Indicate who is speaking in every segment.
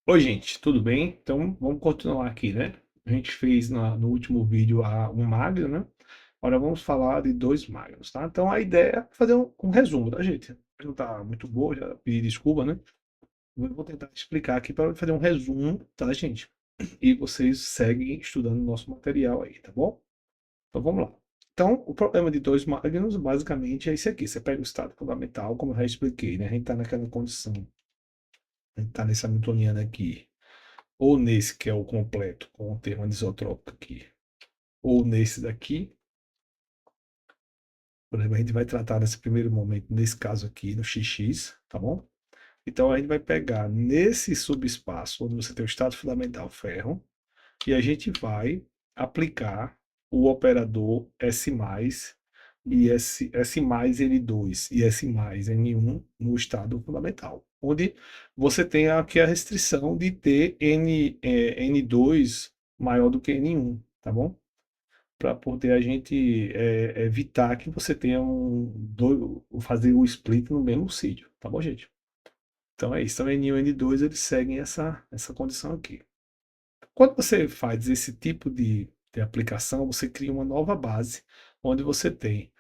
Speaker 1: Oi, gente, tudo bem? Então, vamos continuar aqui, né? A gente fez no último vídeo um magno, né? Agora vamos falar de dois magnos, tá? Então, a ideia é fazer um resumo, tá, gente? Não tá muito boa, já pedi desculpa, né? Eu vou tentar explicar aqui para fazer um resumo, tá, gente? E vocês seguem estudando o nosso material aí, tá bom? Então, vamos lá. Então, o problema de dois magnos, basicamente, é esse aqui. Você pega o estado fundamental, como eu já expliquei, né? A gente está naquela condição, a gente está nesse hamiltoniano aqui, ou nesse que é o completo, com o termo anisotrópico aqui, ou nesse daqui. Por exemplo, a gente vai tratar nesse primeiro momento, nesse caso aqui, no XX, tá bom? Então a gente vai pegar nesse subespaço, onde você tem o estado fundamental ferro, e a gente vai aplicar o operador S mais e S mais N2 e S mais N1 no estado fundamental, onde você tem aqui a restrição de ter N2 maior do que N1, tá bom? Para poder a gente evitar que você tenha fazer o split no mesmo sítio, tá bom, gente? Então é isso. Então, N1 e N2 eles seguem essa condição aqui. Quando você faz esse tipo de aplicação, você cria uma nova base, onde você tem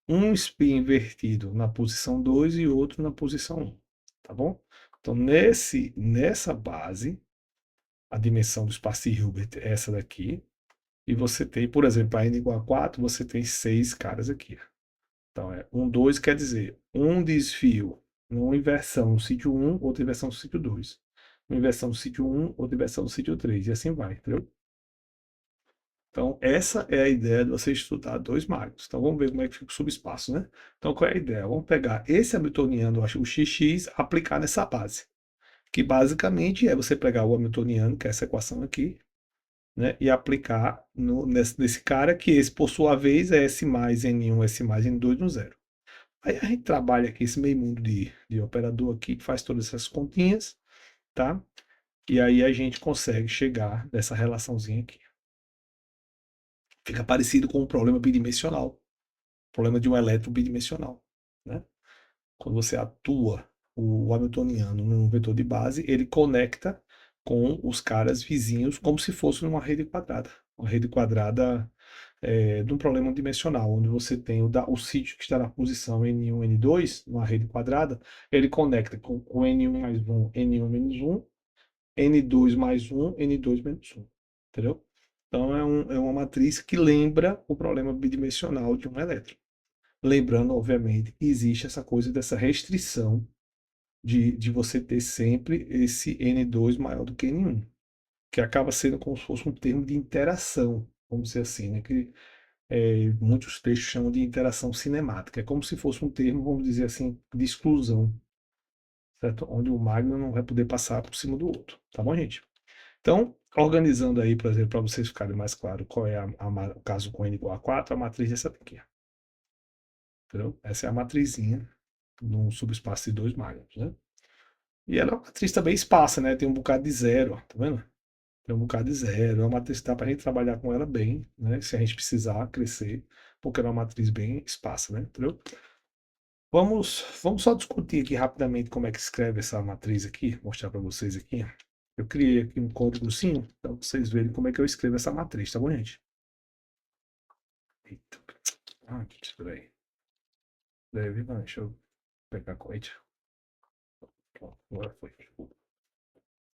Speaker 1: um spin invertido na posição 2 e outro na posição 1, tá bom? Então, nessa base, a dimensão do espaço de Hilbert é essa daqui, e você tem, por exemplo, a n igual a 4, você tem 6 caras aqui. Então, 1, 2 quer dizer um desvio, uma inversão no sítio 1, outra inversão no sítio 2. Uma inversão no sítio 1, outra inversão no sítio 3, e assim vai, entendeu? Então, essa é a ideia de você estudar dois magnos. Então, vamos ver como é que fica o subespaço, né? Então, qual é a ideia? Vamos pegar esse hamiltoniano, o XX, aplicar nessa base. Que basicamente é você pegar o hamiltoniano, que é essa equação aqui, né? E aplicar nesse cara, que esse, por sua vez, é S mais N1, S mais N2 no zero. Aí a gente trabalha aqui esse meio mundo de operador aqui, que faz todas essas continhas, tá? E aí a gente consegue chegar nessa relaçãozinha aqui. Fica parecido com um problema bidimensional, problema de um elétron bidimensional, né? Quando você atua o hamiltoniano num vetor de base, ele conecta com os caras vizinhos como se fosse uma rede quadrada. Uma rede quadrada de um problema dimensional, onde você tem o sítio que está na posição N1, N2, numa rede quadrada, ele conecta com N1 mais 1, N1 menos 1, N2 mais 1, N2 menos 1. Entendeu? Então é uma matriz que lembra o problema bidimensional de um elétron. Lembrando, obviamente, que existe essa coisa dessa restrição de você ter sempre esse N2 maior do que N1, que acaba sendo como se fosse um termo de interação, vamos dizer assim, né? Que muitos textos chamam de interação cinemática. É como se fosse um termo, vamos dizer assim, de exclusão, certo? Onde o magno não vai poder passar por cima do outro, tá bom, gente? Então, organizando aí, por exemplo, para vocês ficarem mais claro qual é o caso com n igual a 4, a matriz é essa daqui, entendeu? Essa é a matrizinha num subespaço de dois magnos, né? E ela é uma matriz também espaça, né? Tem um bocado de zero, ó, tá vendo? Tem um bocado de zero. É uma matriz que dá para a gente trabalhar com ela bem, né? Se a gente precisar crescer, porque ela é uma matriz bem espaça, né? Entendeu? Vamos só discutir aqui rapidamente como é que escreve essa matriz aqui, mostrar para vocês aqui. Eu criei aqui um códigozinho para vocês verem como é que eu escrevo essa matriz, tá bom, gente? Eita. Ah, espera aí. Deve, não, deixa eu pegar a corrente. Pronto, agora foi.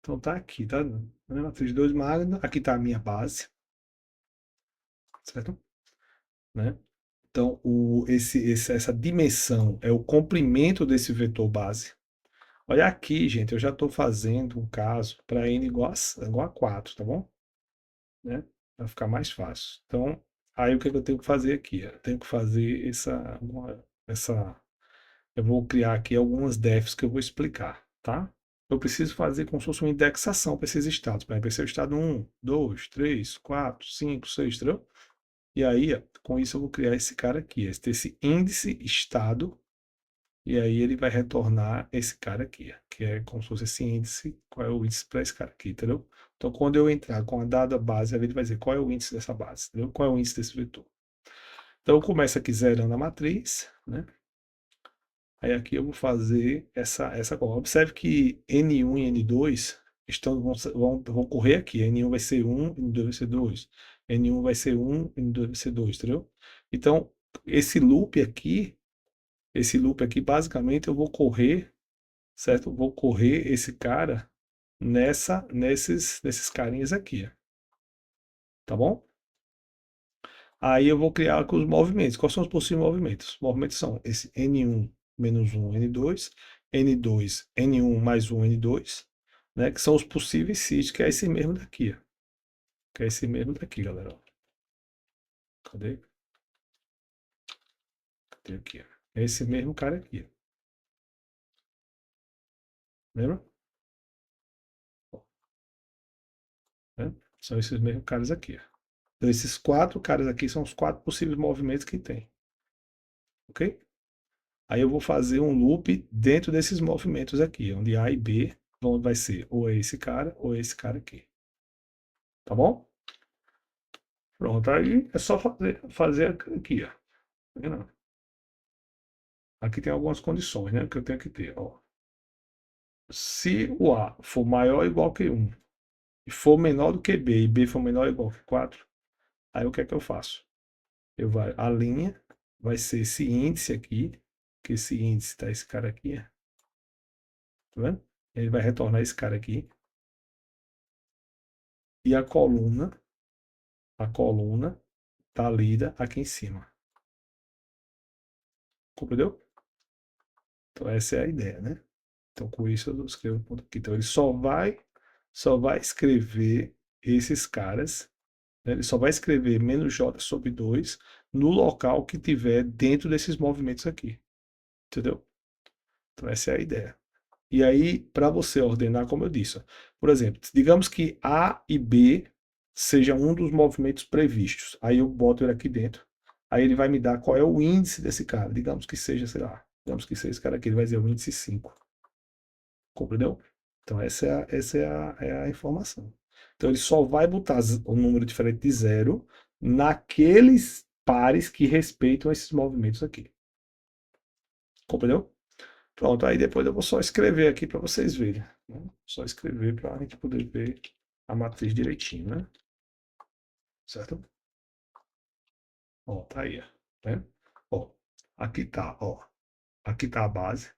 Speaker 1: Então tá aqui, tá? Matriz de 2 magna. Aqui tá a minha base, certo? Né? Então, essa dimensão é o comprimento desse vetor base. Olha aqui, gente, eu já estou fazendo um caso para n igual a 4, tá bom? Né? Vai ficar mais fácil. Então, aí o que, que eu tenho que fazer aqui? Eu tenho que fazer essa. Eu vou criar aqui algumas defs que eu vou explicar, tá? Eu preciso fazer como se fosse uma indexação para esses estados. Por exemplo, esse é o estado 1, 2, 3, 4, 5, 6, entendeu? E aí, ó, com isso eu vou criar esse cara aqui, esse índice estado, e aí ele vai retornar esse cara aqui, ó, que é como se fosse esse índice, qual é o índice para esse cara aqui, entendeu? Então, quando eu entrar com a dada base, ele vai dizer qual é o índice dessa base, entendeu? Qual é o índice desse vetor. Então, eu começo aqui zerando a matriz, né? Aí aqui eu vou fazer essa cola. Observe que N1 e N2 Então, vão correr aqui. N1 vai ser 1, N2 vai ser 2. N1 vai ser 1, N2 vai ser 2, entendeu? Então, esse loop aqui, basicamente, eu vou correr, certo? Vou correr esse cara nesses carinhas aqui, tá bom? Aí eu vou criar com os movimentos. Quais são os possíveis movimentos? Os movimentos são esse N1 menos 1, N2, N2, N1 mais 1, N2, né? Que são os possíveis sítios, que é esse mesmo daqui, ó. Que é esse mesmo daqui, galera. Ó. Cadê? Cadê aqui? Ó. É esse mesmo cara aqui, ó. Lembra? Ó, né? São esses mesmos caras aqui, ó. Então, esses quatro caras aqui são os quatro possíveis movimentos que tem, ok? Aí eu vou fazer um loop dentro desses movimentos aqui, onde A e B vai ser ou é esse cara ou é esse cara aqui. Tá bom? Pronto, aí é só fazer aqui, ó. Tá vendo? Aqui tem algumas condições, né, que eu tenho que ter, ó. Se o A for maior ou igual que 1 e for menor do que B e B for menor ou igual que 4, aí o que é que eu faço? A linha vai ser esse índice aqui, que esse índice tá esse cara aqui, ó. Tá vendo? Ele vai retornar esse cara aqui. E a coluna tá lida aqui em cima. Compreendeu? Então essa é a ideia, né? Então com isso eu escrevo um ponto aqui. Então ele só vai escrever esses caras, né? Ele só vai escrever menos j sobre 2 no local que tiver dentro desses movimentos aqui. Entendeu? Então essa é a ideia. E aí, para você ordenar, como eu disse, ó, por exemplo, digamos que A e B seja um dos movimentos previstos. Aí eu boto ele aqui dentro. Aí ele vai me dar qual é o índice desse cara. Digamos que seja, sei lá, digamos que seja esse cara aqui, ele vai dizer o índice 5. Compreendeu? Então essa é a informação. Então ele só vai botar um número diferente de zero naqueles pares que respeitam esses movimentos aqui. Compreendeu? Pronto, aí depois eu vou só escrever aqui para vocês verem. Né? Só escrever para a gente poder ver a matriz direitinho, né? Certo? Ó, tá aí, ó. Né? Ó, aqui tá, ó. Aqui tá a base,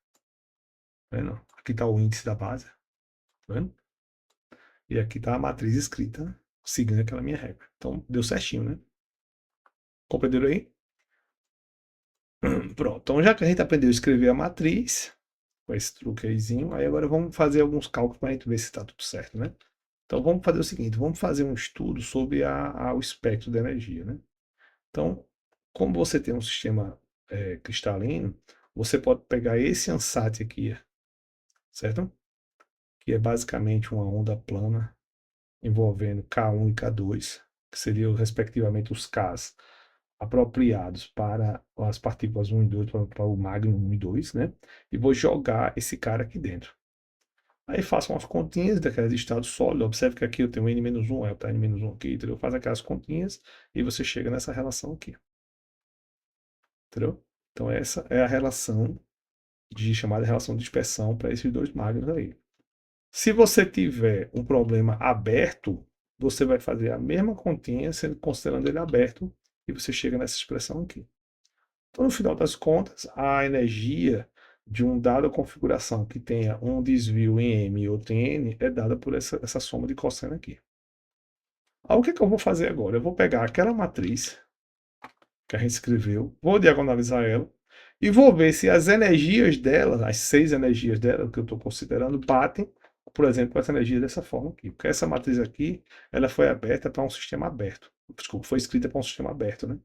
Speaker 1: tá vendo? Aqui tá o índice da base, tá vendo? E aqui tá a matriz escrita, seguindo aquela minha regra. Então, deu certinho, né? Compreenderam aí? Pronto. Então, já que a gente aprendeu a escrever a matriz, com esse truque aízinho, aí agora vamos fazer alguns cálculos para a gente ver se está tudo certo, né? Então vamos fazer o seguinte, vamos fazer um estudo sobre o espectro da energia, né? Então, como você tem um sistema cristalino, você pode pegar esse ansat aqui, certo? Que é basicamente uma onda plana envolvendo K1 e K2, que seriam respectivamente os Ks apropriados para as partículas 1 e 2, para o magno 1 e 2, né? E vou jogar esse cara aqui dentro. Aí faço umas continhas daquelas de estado sólido. Observe que aqui eu tenho N-1, aí tá N-1 aqui, entendeu? Faz aquelas continhas e você chega nessa relação aqui. Entendeu? Então essa é a relação chamada relação de dispersão para esses dois magnos aí. Se você tiver um problema aberto, você vai fazer a mesma continha, considerando ele aberto, e você chega nessa expressão aqui. Então, no final das contas, a energia de uma dada configuração que tenha um desvio em M e outro em N é dada por essa soma de cosseno aqui. Aí, o que eu vou fazer agora? Eu vou pegar aquela matriz que a gente escreveu, vou diagonalizar ela e vou ver se as energias dela, as 6 energias dela que eu estou considerando, batem, por exemplo, com essa energia dessa forma aqui. Porque essa matriz aqui, ela foi aberta para um sistema aberto. Desculpa, foi escrita para um sistema aberto, né?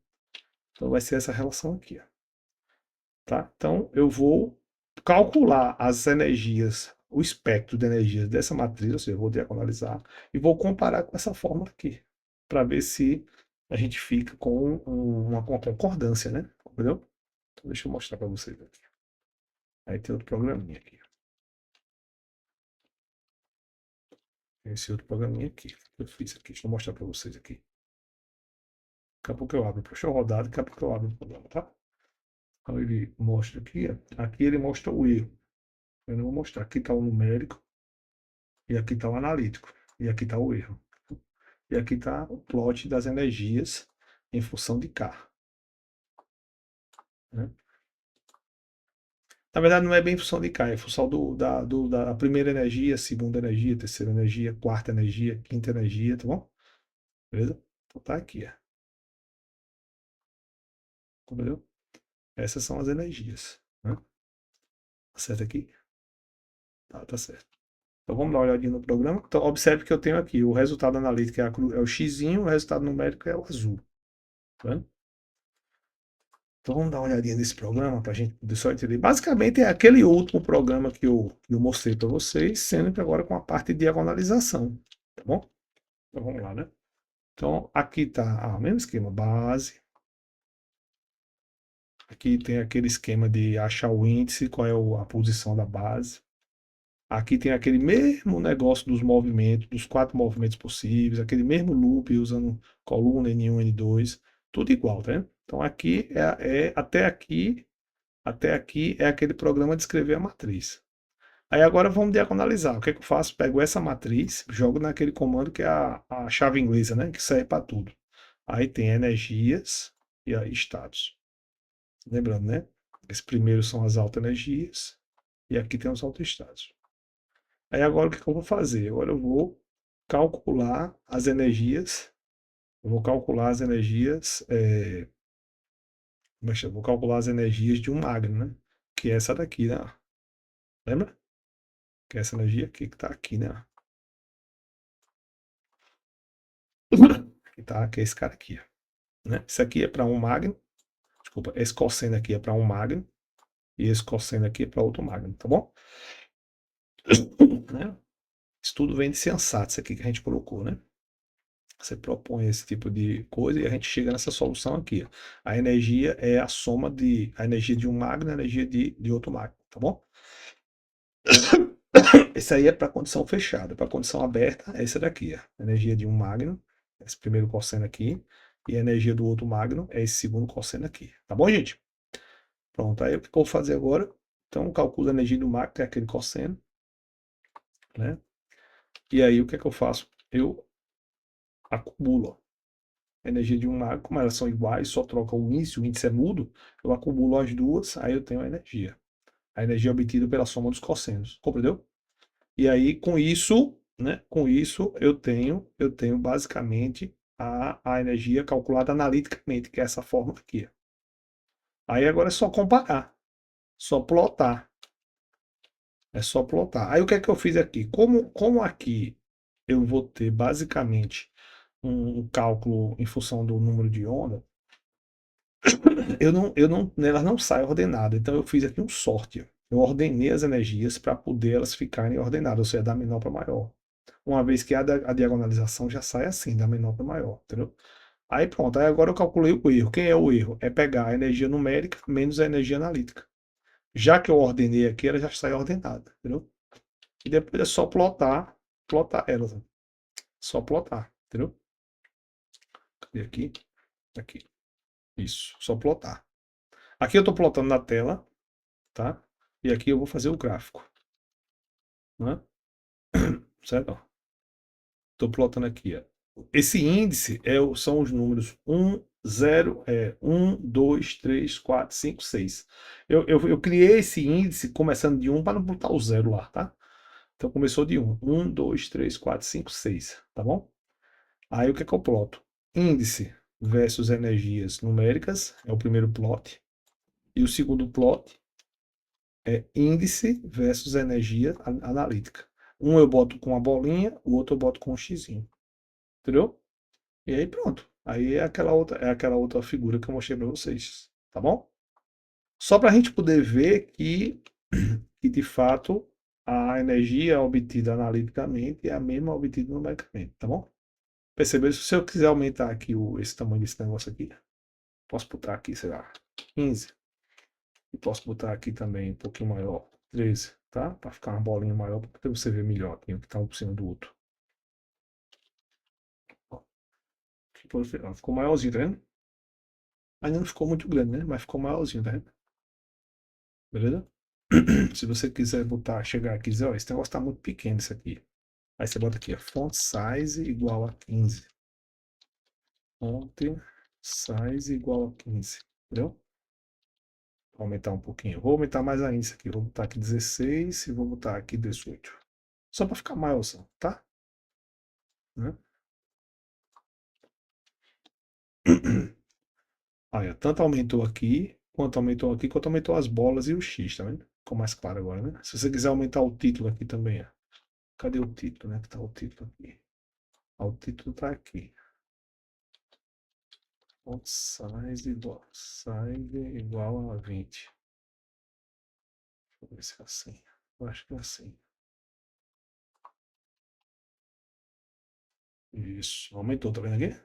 Speaker 1: Então vai ser essa relação aqui, ó. Tá? Então eu vou calcular as energias, o espectro de energias dessa matriz, ou seja, eu vou diagonalizar e vou comparar com essa fórmula aqui, para ver se a gente fica com uma concordância, né? Entendeu? Então, deixa eu mostrar para vocês aqui. Aí tem outro programinha aqui. Esse outro programinha aqui que eu fiz aqui. Deixa eu mostrar para vocês aqui. Daqui a pouco eu abro. Deixa eu rodar, daqui a pouco eu abro o programa, tá? Então ele mostra aqui. Aqui ele mostra o erro. Eu não vou mostrar. Aqui está o numérico. E aqui está o analítico. E aqui está o erro. E aqui está o plot das energias em função de K. Né? Na verdade, não é bem em função de K, é em função da primeira energia, segunda energia, terceira energia, quarta energia, quinta energia, tá bom? Beleza? Então tá aqui, ó. Entendeu? Essas são as energias. Né? Tá certo aqui? Tá certo. Então vamos dar uma olhadinha no programa. Então, observe que eu tenho aqui o resultado analítico é o X, o resultado numérico é o azul. Tá vendo? Então vamos dar uma olhadinha nesse programa para a gente poder só entender. Basicamente é aquele último programa que eu mostrei para vocês, sendo que agora com a parte de diagonalização. Tá bom? Então vamos lá, né? Então aqui está o mesmo esquema, base. Aqui tem aquele esquema de achar o índice, qual é a posição da base. Aqui tem aquele mesmo negócio dos movimentos, dos 4 movimentos possíveis, aquele mesmo loop usando coluna N1, N2, tudo igual, tá vendo? Então aqui até aqui é aquele programa de escrever a matriz. Aí agora vamos diagonalizar. O que é que eu faço? Pego essa matriz, jogo naquele comando que é a chave inglesa, né? Que serve para tudo. Aí tem energias e aí estados. Lembrando, né? Esse primeiro são as altas energias e aqui tem os altos estados. Aí agora o que eu vou fazer? Agora eu vou calcular as energias. Eu vou calcular as energias. Eu vou calcular as energias de um magno, né? Que é essa daqui, né? Lembra? Que é essa energia aqui que está aqui, né? Que é esse cara aqui, né? Isso aqui é para um magno. Desculpa, esse cosseno aqui é para um magno. E esse cosseno aqui é para outro magno, tá bom? Né? Isso tudo vem de sensato, isso aqui que a gente colocou, né? Você propõe esse tipo de coisa e a gente chega nessa solução aqui. A energia é a soma a energia de um magno e a energia de outro magno, tá bom? Esse aí é para condição fechada. Para condição aberta, é esse daqui. A energia de um magno, esse primeiro cosseno aqui, e a energia do outro magno é esse segundo cosseno aqui. Tá bom, gente? Pronto, aí o que eu vou fazer agora? Então, calculo a energia do magno, que é aquele cosseno, né? E aí o que é que eu faço? Eu acumulo a energia de um magno, como elas são iguais, só troca o índice é mudo, eu acumulo as duas, aí eu tenho a energia. A energia obtida pela soma dos cossenos, compreendeu? E aí, com isso, né, com isso eu tenho basicamente a energia calculada analiticamente, que é essa fórmula aqui. Aí agora é só comparar, só plotar. É só plotar. Aí o que é que eu fiz aqui? Como aqui eu vou ter basicamente um cálculo em função do número de onda, elas não saem ordenadas. Então eu fiz aqui um sorte. Eu ordenei as energias para poder elas ficarem ordenadas, ou seja, da menor para maior. Uma vez que a diagonalização já sai assim, da menor para maior, entendeu? Aí pronto, aí agora eu calculei o erro. Quem é o erro? É pegar a energia numérica menos a energia analítica. Já que eu ordenei aqui, ela já sai ordenada, entendeu? E depois é só plotar elas. Só plotar, entendeu? Cadê aqui? Aqui. Isso, só plotar. Aqui eu estou plotando na tela, tá? E aqui eu vou fazer o gráfico, né? Certo? Estou plotando aqui, ó. Esse índice são os números 1, 2, 3, 4, 5, 6. Eu criei esse índice começando de 1 para não botar o 0 lá, tá? Então começou de 1. 1, 2, 3, 4, 5, 6, tá bom? Aí o que é que eu ploto? Índice versus energias numéricas é o primeiro plot. E o segundo plot é índice versus energia analítica. Um eu boto com a bolinha, o outro eu boto com um xizinho. Entendeu? E aí pronto. Aí é aquela outra figura que eu mostrei para vocês. Tá bom? Só para a gente poder ver que de fato a energia obtida analiticamente é a mesma obtida numericamente. Tá bom? Percebeu? Se eu quiser aumentar aqui esse tamanho desse negócio aqui, posso botar aqui, sei lá, 15. E posso botar aqui também um pouquinho maior, 13, tá? Para ficar uma bolinha maior, para poder você ver melhor aqui o que está um por cima do outro. Ó, ficou maiorzinho, tá vendo? Ainda não ficou muito grande, né? Mas ficou maiorzinho, tá vendo? Beleza? Se você quiser chegar aqui e dizer, ó, esse negócio tá muito pequeno, isso aqui. Aí você bota aqui, ó, font size igual a 15. Font size igual a 15. Entendeu? Vou aumentar um pouquinho. Vou aumentar mais ainda isso aqui. Vou botar aqui 16 e vou botar aqui 18. Só para ficar maior, tá? Né? Aí, ó, tanto aumentou aqui, quanto aumentou as bolas e o X, tá vendo? Ficou mais claro agora, né? Se você quiser aumentar o título aqui também, ó. Cadê o título, né? Que tá o título aqui. Ah, o título tá aqui. Font size igual a 20. Deixa eu ver se é assim. Eu acho que é assim. Isso. Aumentou, tá vendo aqui?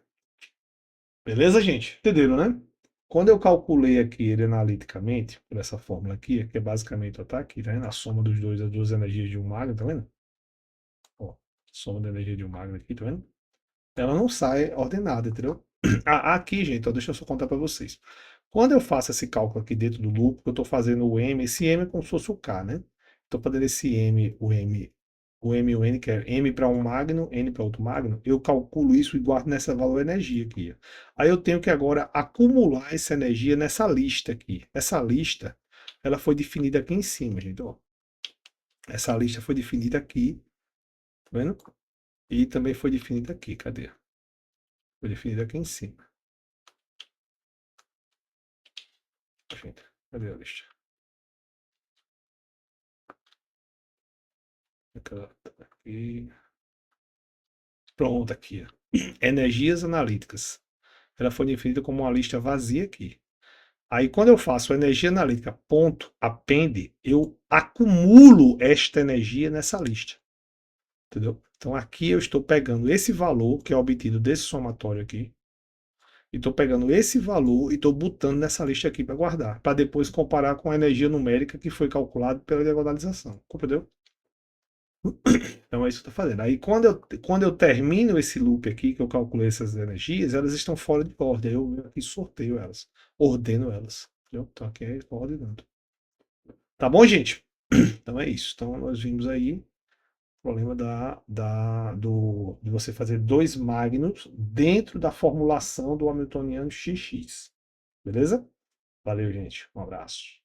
Speaker 1: Beleza, gente? Entenderam, né? Quando eu calculei aqui ele analiticamente, por essa fórmula aqui, que é basicamente, ó, tá aqui, tá vendo? A soma dos dois, as duas energias de um magno, tá vendo? Ó, soma da energia de um magno aqui, tá vendo? Ela não sai ordenada, entendeu? Aqui, gente, ó, deixa eu só contar para vocês. Quando eu faço esse cálculo aqui dentro do loop, eu estou fazendo o M, esse M é como se fosse o K, né? Estou fazendo esse M, o M e o N, que é M para um magno, N para outro magno, eu calculo isso e guardo nessa valor energia aqui. Ó. Aí eu tenho que agora acumular essa energia nessa lista aqui. Essa lista, ela foi definida aqui em cima, gente, ó. Essa lista foi definida aqui, tá vendo? E também foi definida aqui, cadê? Foi definida aqui em cima. Gente, cadê a lista? Aqui. Pronto, aqui. Ó. Energias analíticas. Ela foi definida como uma lista vazia aqui. Aí, quando eu faço energia analítica ponto append, eu acumulo esta energia nessa lista. Entendeu? Então, aqui eu estou pegando esse valor que é obtido desse somatório aqui. E estou pegando esse valor e estou botando nessa lista aqui para guardar. Para depois comparar com a energia numérica que foi calculada pela diagonalização. Compreendeu? Então é isso que eu estou fazendo. Aí quando eu termino esse loop aqui, que eu calculei essas energias, elas estão fora de ordem. Aí eu aqui sorteio elas, ordeno elas. Entendeu? Então aqui é ordenando. Tá bom, gente? Então é isso. Então nós vimos aí o problema de você fazer dois magnos dentro da formulação do Hamiltoniano XX. Beleza? Valeu, gente. Um abraço.